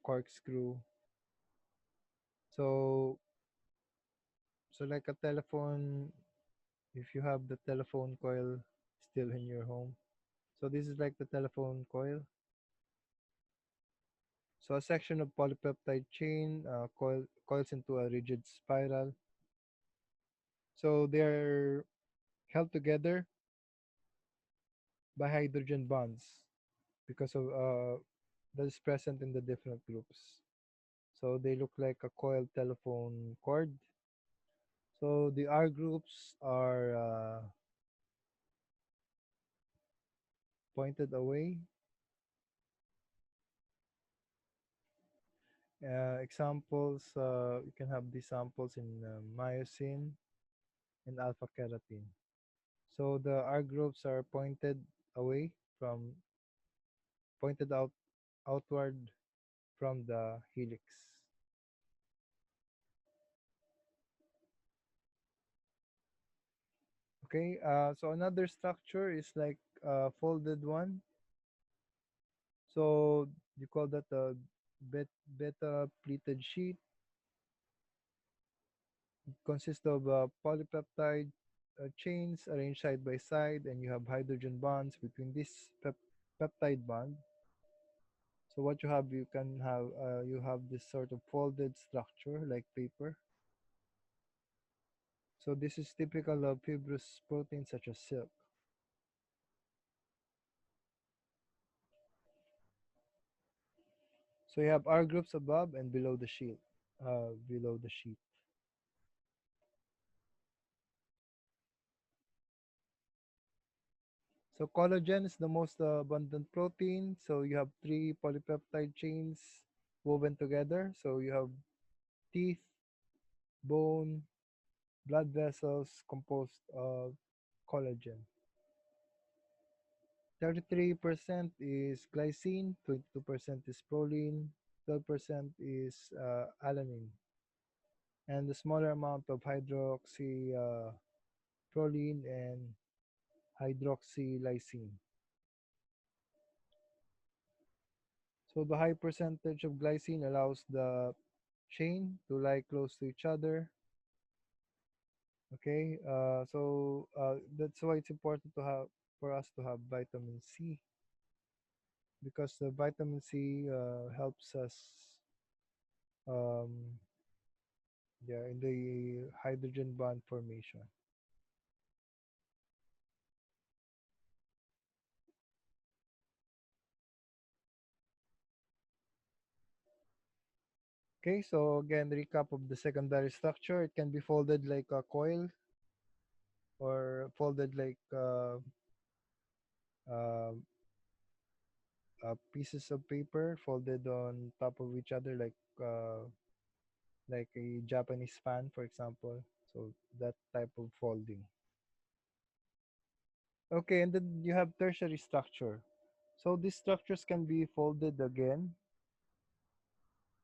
Corkscrew. So like a telephone, if you have the telephone coil still in your home. So this is like the telephone coil. So a section of polypeptide chain coils into a rigid spiral. So they're held together by hydrogen bonds because of that is present in the different groups. So they look like a coiled telephone cord. So the R groups are pointed away. Examples, you can have these samples in myosin and alpha keratin. So the R groups are away from pointed outward from the helix. Okay, so another structure is like a folded one. So you call that a beta pleated sheet. It consists of polypeptide chains arranged side by side, and you have hydrogen bonds between this peptide bond. So what you have, you have this sort of folded structure like paper. So this is typical of fibrous proteins such as silk. So you have R groups above and below the sheet. Below the sheet. So collagen is the most abundant protein. So you have three polypeptide chains woven together. So you have teeth, bone, blood vessels composed of collagen. 33% is glycine, 22% is proline, 12% is alanine, and the smaller amount of hydroxy proline and hydroxylysine. So the high percentage of glycine allows the chain to lie close to each other. Okay, that's why it's important to have for us to have vitamin C, because the vitamin C helps us, um, yeah, in the hydrogen bond formation. Okay, so again, recap of the secondary structure. It can be folded like a coil, or folded like uh, pieces of paper folded on top of each other, like a Japanese fan, for example. So that type of folding. Okay, and then you have tertiary structure. So these structures can be folded again.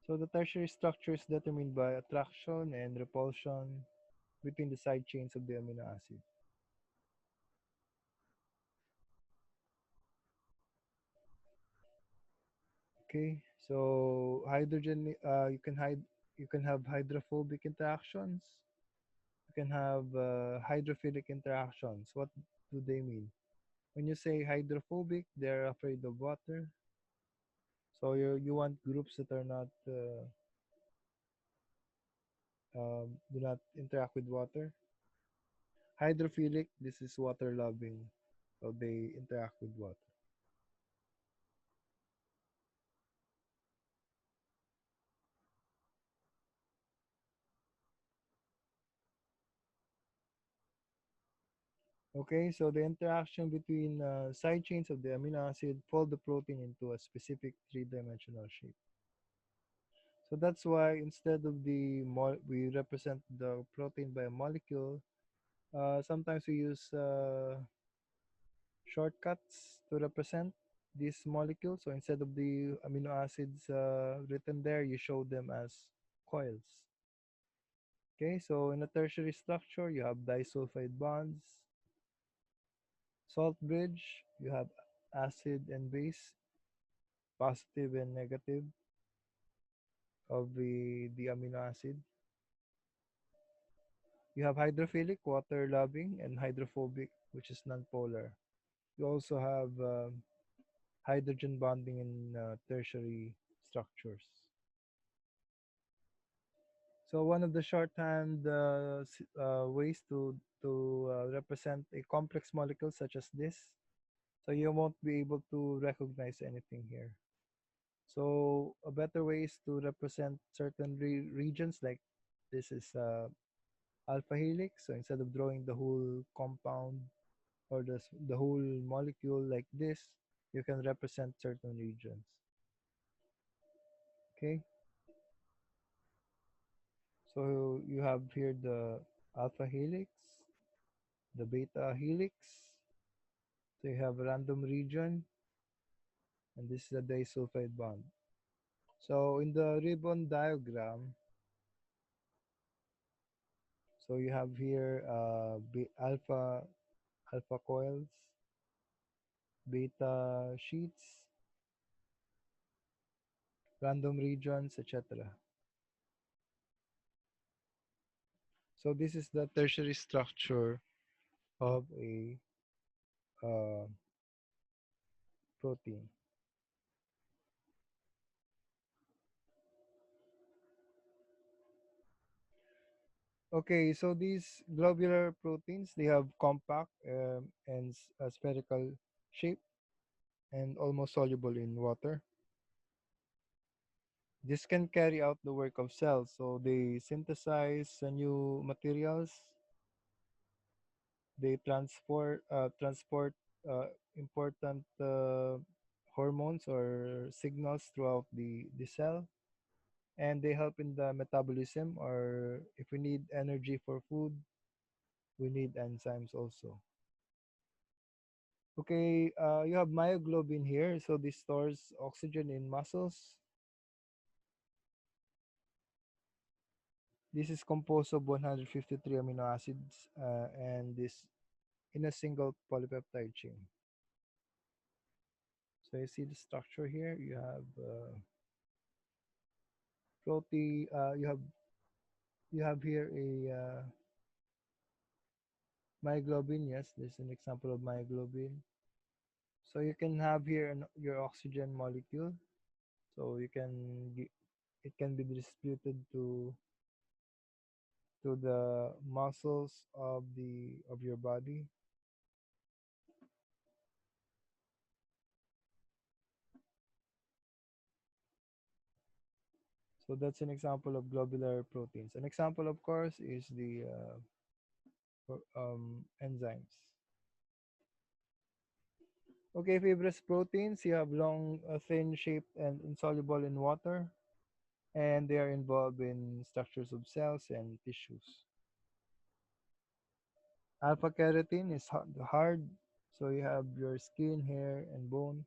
So the tertiary structure is determined by attraction and repulsion between the side chains of the amino acid. Okay, so you can have hydrophobic interactions. You can have hydrophilic interactions. What do they mean? When you say hydrophobic, they're afraid of water. So you want groups that are not do not interact with water. Hydrophilic, this is water loving, so they interact with water. Okay, so the interaction between side chains of the amino acid fold the protein into a specific three-dimensional shape. So that's why instead of we represent the protein by a molecule, sometimes we use shortcuts to represent these molecules. So instead of the amino acids written there, you show them as coils. Okay, so in a tertiary structure, you have disulfide bonds, salt bridge, you have acid and base, positive and negative of the amino acid. You have hydrophilic, water loving, and hydrophobic, which is nonpolar. You also have hydrogen bonding in tertiary structures. So one of the shorthand ways to represent a complex molecule such as this, so you won't be able to recognize anything here. So a better way is to represent certain regions, like this is alpha helix. So instead of drawing the whole compound or the whole molecule like this, you can represent certain regions. Okay, so you have here the alpha helix, the beta helix. So you have a random region, and this is a disulfide bond. So in the ribbon diagram, so you have here alpha coils, beta sheets, random regions, etc. So this is the tertiary structure of a uh, protein. Okay, so these globular proteins, they have compact and spherical shape and almost soluble in water. This can carry out the work of cells. So they synthesize new materials. They transport important hormones or signals throughout the cell, and they help in the metabolism. Or if we need energy for food, we need enzymes also. Okay, you have myoglobin here. So this stores oxygen in muscles. This is composed of 153 amino acids and this in a single polypeptide chain. So you see the structure here. You have You have here a myoglobin. Yes, there's an example of myoglobin. So you can have here your oxygen molecule. So it can be distributed to the muscles of your body. So that's an example of globular proteins. An example, of course, is the enzymes. Okay, fibrous proteins, you have long, thin shaped and insoluble in water, and they are involved in structures of cells and tissues. Alpha keratin is hard, so you have your skin, hair, and bone.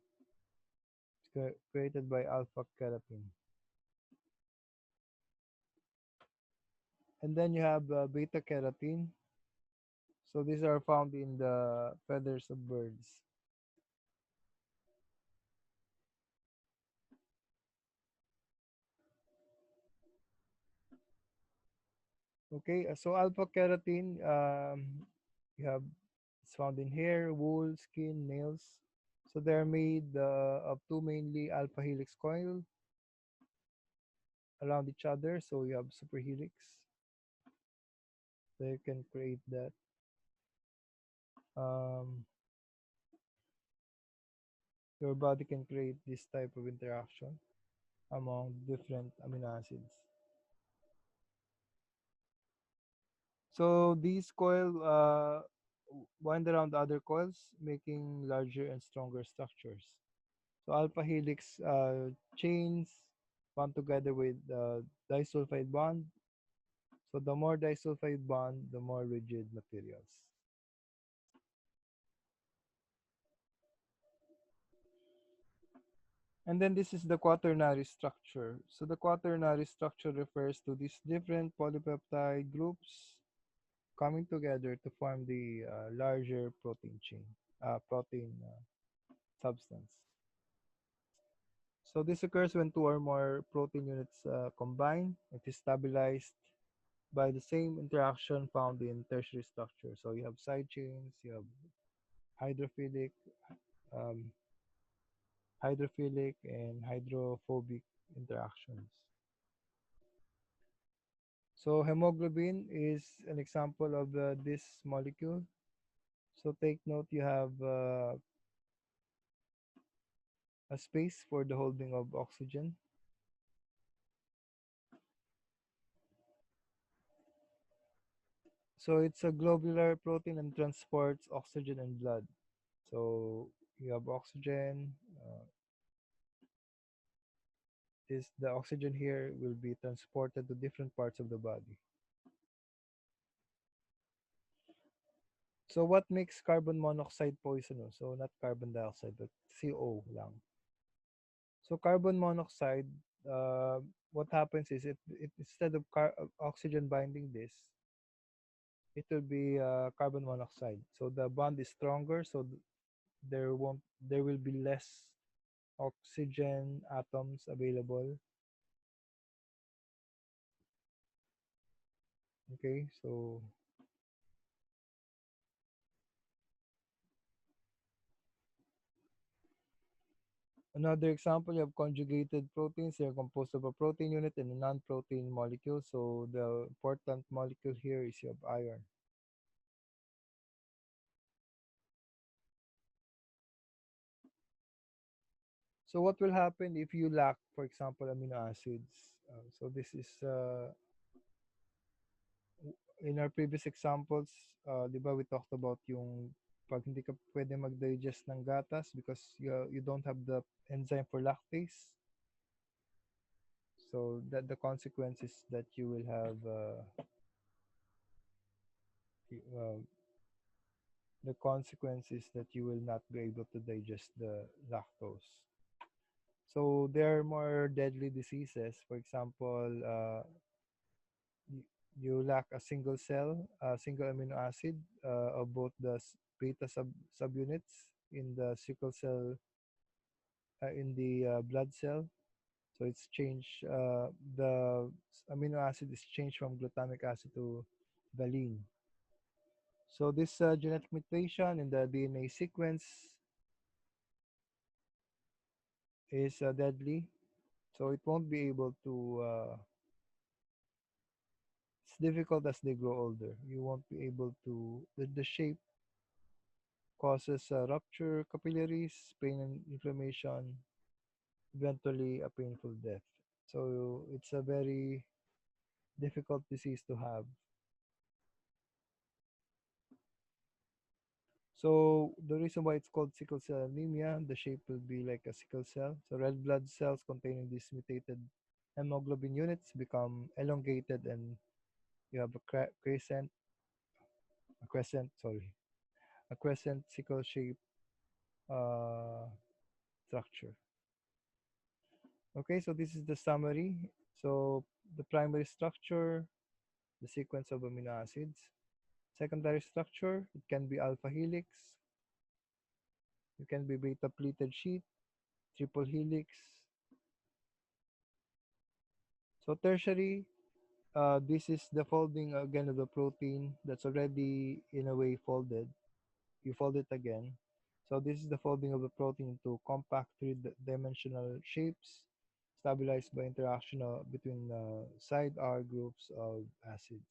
It's created by alpha keratin. And then you have beta keratin. So these are found in the feathers of birds. Okay, so alpha keratin, you have it's found in hair, wool, skin, nails. So they're made of two mainly alpha helix coil around each other. So you have superhelix. So you can create that. Um, your body can create this type of interaction among different amino acids. So these coil wind around the other coils, making larger and stronger structures. So alpha helix chains bond together with disulfide bond. So the more disulfide bond, the more rigid materials. And then this is the quaternary structure. So the quaternary structure refers to these different polypeptide groups coming together to form the larger protein chain, protein substance. So this occurs when two or more protein units combine. It is stabilized by the same interaction found in tertiary structure. So you have side chains, you have hydrophilic, um, hydrophilic and hydrophobic interactions. So hemoglobin is an example of this molecule. So take note, you have a space for the holding of oxygen. So it's a globular protein and transports oxygen in blood. So you have oxygen. This the oxygen here will be transported to different parts of the body. So what makes carbon monoxide poisonous? So not carbon dioxide, but CO lang. So carbon monoxide, uh, what happens is it instead of oxygen binding this, it will be carbon monoxide. So the bond is stronger, so there will be less oxygen atoms available. Okay, so another example, you have conjugated proteins. They are composed of a protein unit and a non-protein molecule. So the important molecule here is you have iron. So what will happen if you lack, for example, amino acids? So this is in our previous examples, di ba we talked about yung pag hindi ka pwede mag-digest ng gatas because you don't have the enzyme for lactase. So that the consequence is that you will have uh, the consequence is that you will not be able to digest the lactose. So there are more deadly diseases. For example, you lack a single cell, a single amino acid of both the beta subunits in the sickle cell, in the blood cell. So it's changed, the amino acid is changed from glutamic acid to valine. So this genetic mutation in the DNA sequence is deadly. So it won't be able to, it's difficult as they grow older. You won't be able to, the shape causes rupture capillaries, pain and inflammation, eventually a painful death. So it's a very difficult disease to have. So the reason why it's called sickle cell anemia, the shape will be like a sickle cell. So red blood cells containing these mutated hemoglobin units become elongated, and you have a sorry, a crescent sickle shape uh, structure. Okay, so this is the summary. So the primary structure, the sequence of amino acids. Secondary structure, it can be alpha helix, it can be beta pleated sheet, triple helix. So tertiary, this is the folding again of the protein that's already in a way folded. You fold it again. So this is the folding of the protein into compact three-dimensional shapes stabilized by interaction between side R groups of acids.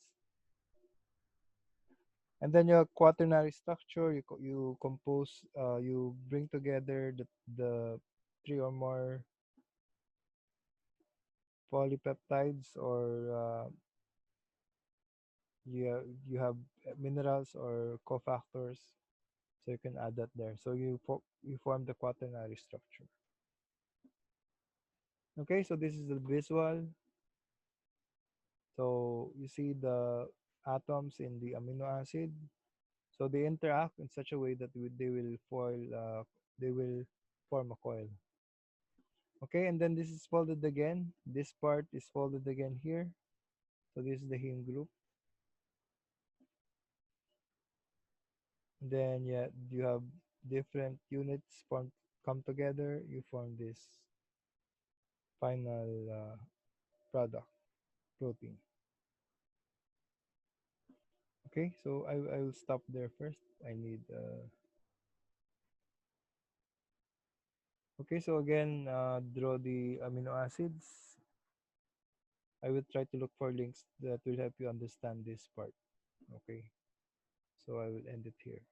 And then your quaternary structure, you compose, you bring together the three or more polypeptides, or you have minerals or cofactors, so you can add that there. So you form the quaternary structure. Okay, so this is the visual. So you see the atoms in the amino acid. So they interact in such a way that they will form a coil. Okay, and then this is folded again. This part is folded again here. So this is the heme group. Then yeah, you have different units come together. You form this final product, protein. Okay, so I will stop there first. I need okay, so again, draw the amino acids. I will try to look for links that will help you understand this part. Okay, so I will end it here.